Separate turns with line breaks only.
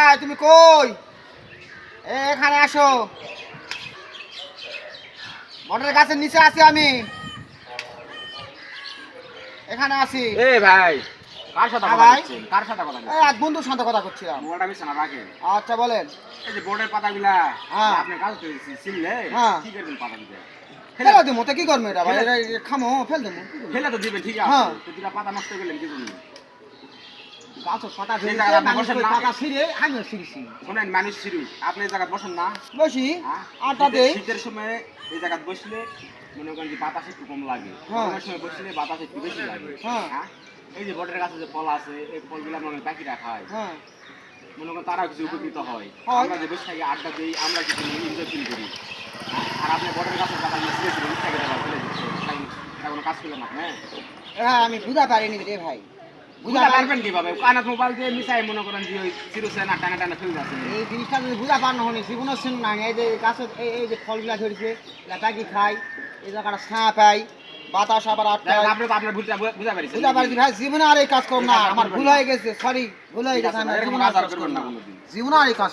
ভাই তুমি কই? এখানে আসো। বটের গাছের নিচে আছি আমি। এখানে আছি।
এ ভাই কার সাথে
হ্যাঁ
কথা
ভাই।
বলছেন? কার সাথে কথা
এই
বলছেন?
এক বন্ধুর সাথে কথা করছিলাম।
মোবাইলটা বিছানা রাখেন।
আচ্ছা বলেন।
এই যে বোর্ডের পাতাগুলা
হ্যাঁ।
আপনি কাজ করেছি ছিললে
হ্যাঁ।
কি করবেন পাতা দিতে?
ফেলে দেবো তো কি করবো এটা ভাই?
ফেলে-
এটা খামো ফেল দেবো।
ফেলে তো দিবেন ঠিক
হ্যাঁ।
আছে। তো দুটা পাতা নষ্ট করলেন কি জন্য?
গাছের পাতা
সেই
ঝরেছে,
জায়গায় আপনি
মানুষ
বসেন
ওই
না?
পাতা ছিঁড়ে আমিও ছিঁড়ছি।
শোনেন মানুষ ছিরু আপনি এই জায়গায় বসেন না?
বসি
হ্যাঁ?
আটা দেই।
শীতের সময় এই জায়গায় বসলে মনে করেন যে বাতাস একটু কম লাগে।
হ্যাঁ।
গরমের সময় বসলে বাতাস একটু বেশি লাগে।
হ্যাঁ।
হ্যাঁ? এই যে বটের গাছে যে ফল আছে এই ফলগুলো মনে পাখিরা খায়।
হ্যাঁ
মনে করেন তারা কিছু উপকৃত হয়।
হয়।
আমরা যে বসে থাকি আড্ডা দিই আমরা কিছু এনজয় ফিল করি। আর আপনি বটের গাছের পাতাগুলো ছিঁড়েছিলেন থাকে দেওয়া ফেলে দিচ্ছেন। তাই এটা কোনো কাজ করলেন না হ্যাঁ?
হ্যাঁ আমি বুঝা পারিনি রে ভাই। বুঝা
বুঝা
পারি
পারবেন কিভাবে? কানাত মোবাইল দিয়ে মিশাই মনে করেন যে ওই চিরুছেন আর টানা টানা ফেলে যাচ্ছেন।
এই জিনিসটা যদি বুঝা পার না হলে জীবনে শুন না। এই যে গাছের এই যে ফলগুলা ধরেছে এগুলা পাখি খাই, এই জায়গাটা ছায়া পাই, বাতাস আবার আটকায়।
আপনি তো আপনার বুঝা পারিছেন।
বুঝা পারছি ভাই, জীবনে আর এই কাজ করব না।
এই কাজ আর
আমার
করবেন
ভুল
না।
হয়ে গেছে, সরি ভুল হয়ে
ঠিক
গেছে।
আছে,
আমি
এরকম
জীবনে আর
কাজ আর
কাজ করব
করবেন না
না।
কোনোদিন।
জীবনে আর এই কাজ